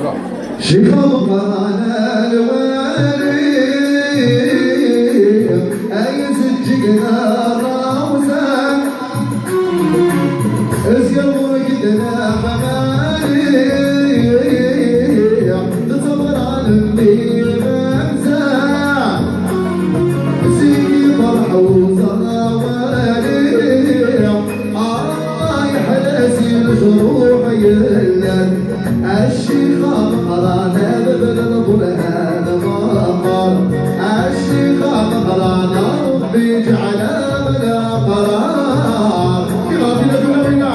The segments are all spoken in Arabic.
شيخ مقانا الوالي اي سجينا راوسان اسير قدنا حمالي تصبر على الميمزة سيدي فرح وصوالي يحلسي الجروح يلن الشيخ مقرانا ببلغ هذا مقر الشيخ مقرانا ربي جعله بلا قرار يغفل دولنا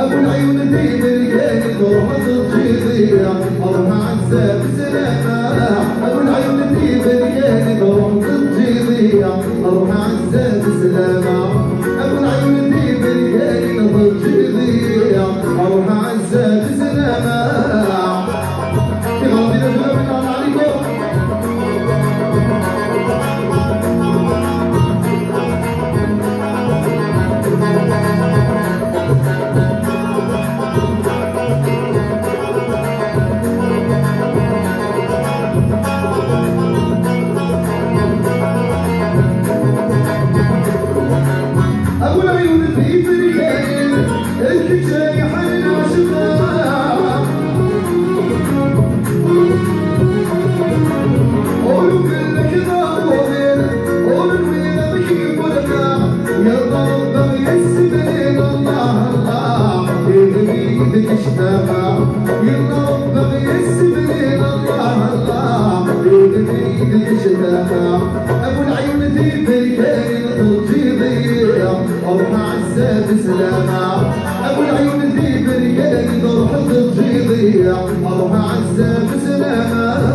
ابو العيون ذي برقاني تروح تضيع اروح عزة بسلامة ابو العيون ذي برقاني تروح تضيع اروح عزة بسلامة ابو العيون ذي برقاني تضيع اروح عزة بسلامة يا ربي نجم الله عليكم ابو العيون ذي بركان تضيع اروح عزة بسلامة ابو العيون ذي بركان تروح تضيع اروح عزة بسلامة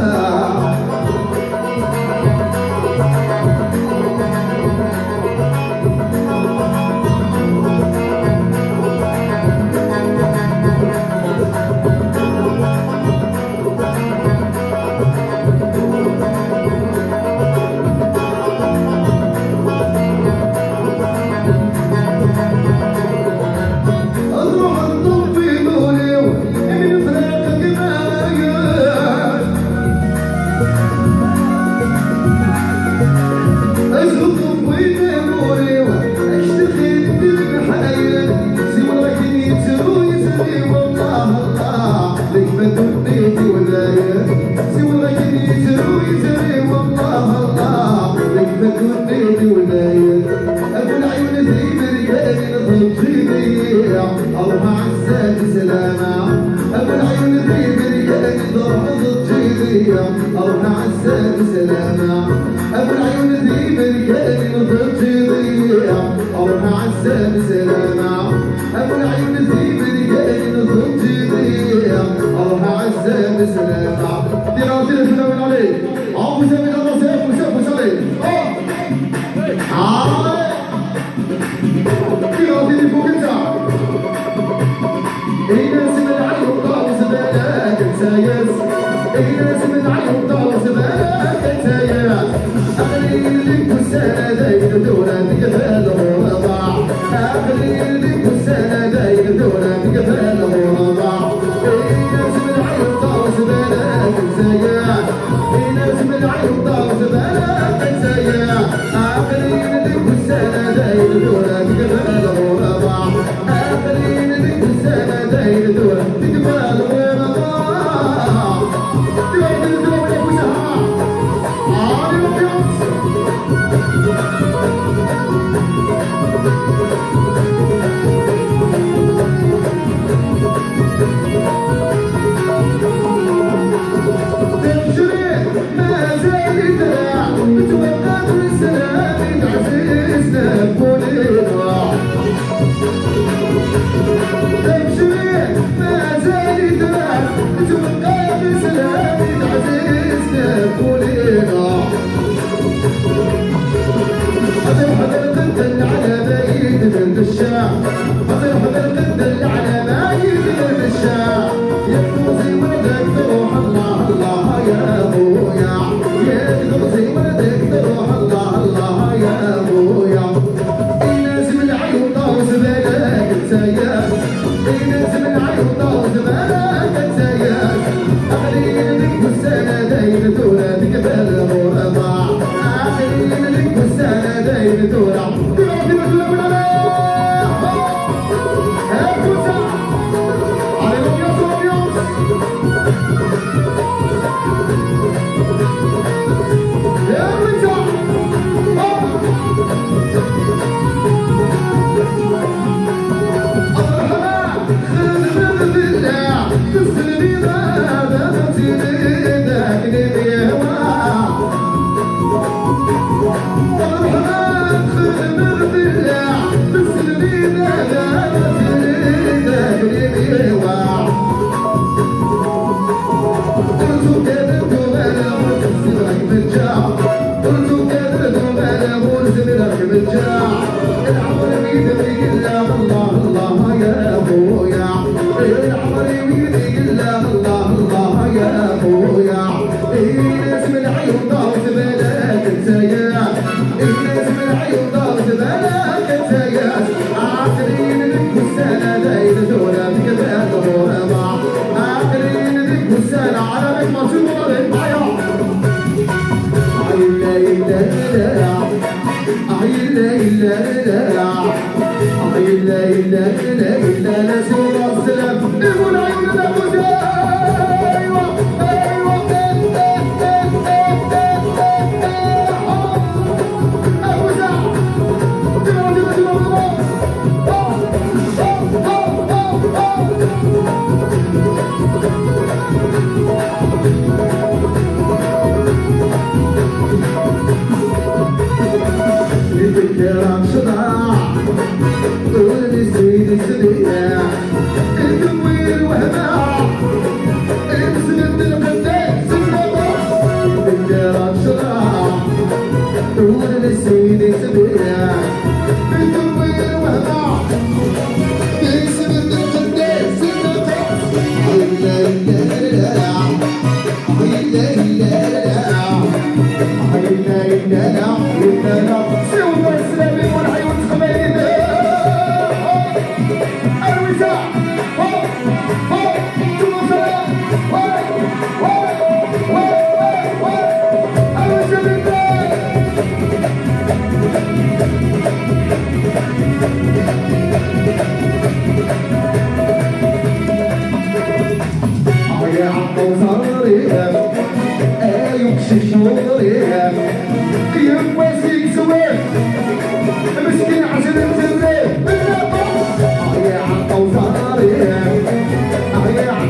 أروح أطبي دولي ومن فراقك ما ابو العيون ذي بريالي ضرب الجيبيه اروح عزام سلامه ابو العيون ذي بريالي ضرب الجيبيه اروح عزام سلامه ابو العيون ذي بريالي ضرب الجيبيه اروح عزام سلامه ديروا تلفنا من عليك عم زين الله سيف وسيف عليك ديروا تلفوا انت ناس من عيون طاو زبالك انت ياس ناس من عيون طاو زبالك انت ياس اخلي لك والسنه داير دورك قبل الرضاع اخلي لك والسنه داير دورك قبل الرضاع ناس من عيون طاو زبالك انت ياس ناس من عيون طاو زبالك انت ياس اخلي لك والسنه داير دورك قبل الرضاع اخلي لك والسنه داير دورك قبل الرضاع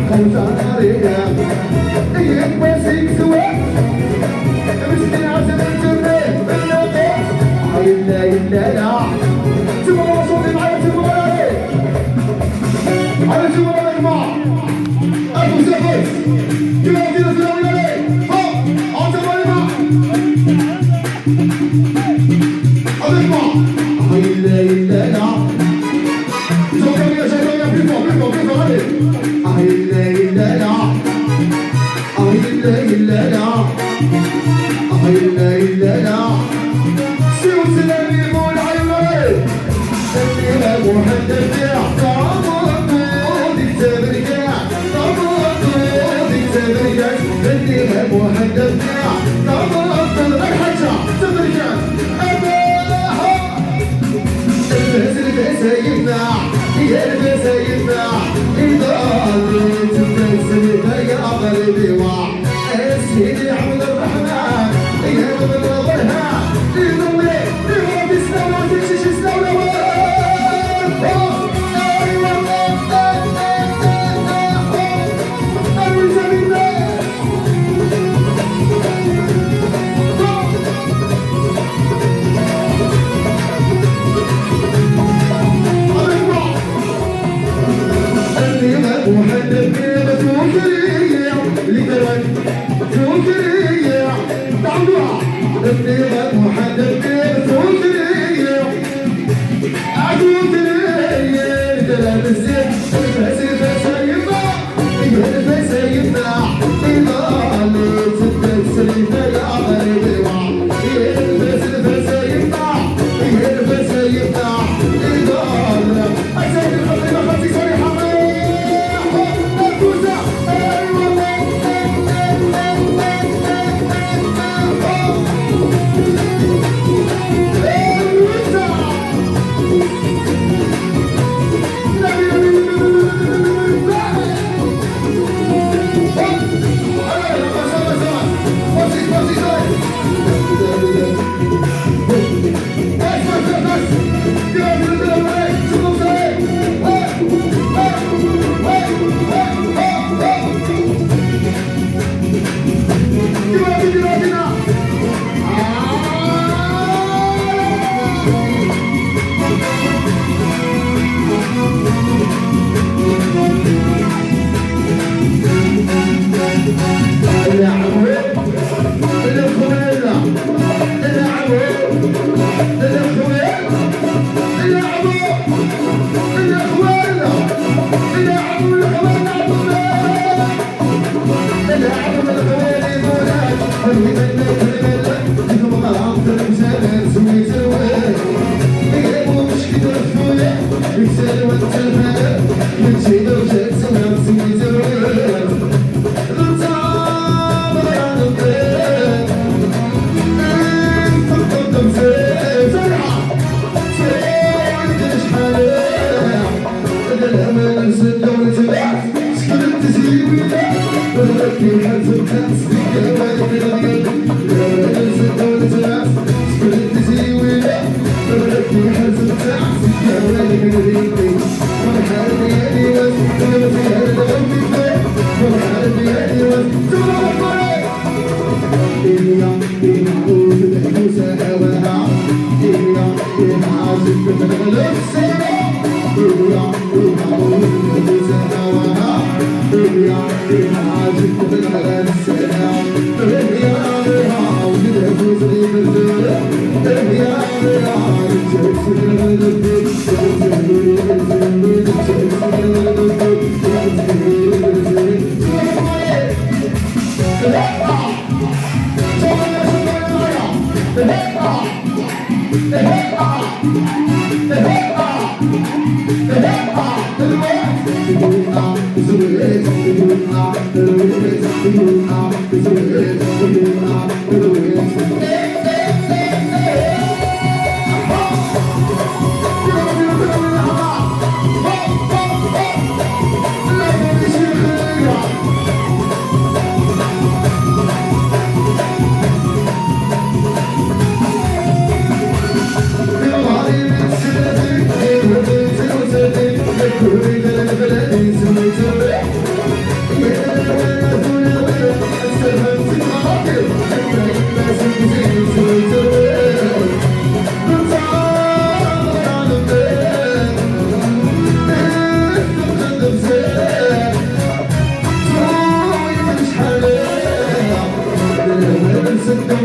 خوزارية إيك بسيك سوا مسكين عزم الجريب بالنقص إلا إلا لا تبغى صوتي معايا تبغى على جمهور الجماعة أبو زفر كيف كذا تلاوي عليه ها أنت مالما أبغى إلا إلا لا زوجة زوجة بيفا عليه إلا إلا لا إلا إلا لا إلا إلا لا سيو سلامي مول عيوني اللي أبو حدد يحترم تبريك اللي أبو حدد يحترم الحجة تبريك أباها البس سيدنا يا البس سيدنا إذا قلت تنسلنا يا قلبي وع سيدي عبد الرحمن يا رب الرحمن لنمي لغة السماء تمشيش السولة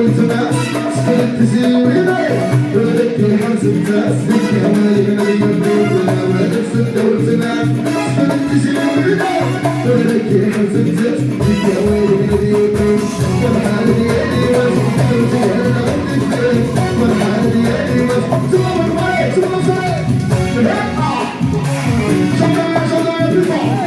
والتماس سكنت تزيوينا ولدك الحمس التاس يا مالي من اليوم ولا ولدك سكنت والتماس سكنت تزيوينا ولدك الحمس التاس يا مالي من اليوم والحال ديالي واسكت وانا غني فيك والحال ديالي واسكت تمام معايا تمام صاير شكرا شكرا يا بيبا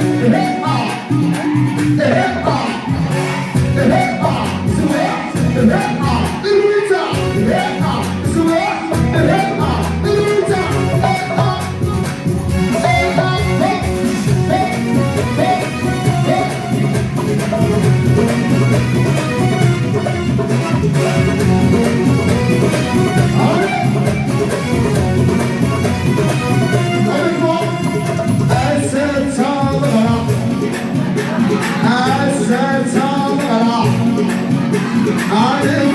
I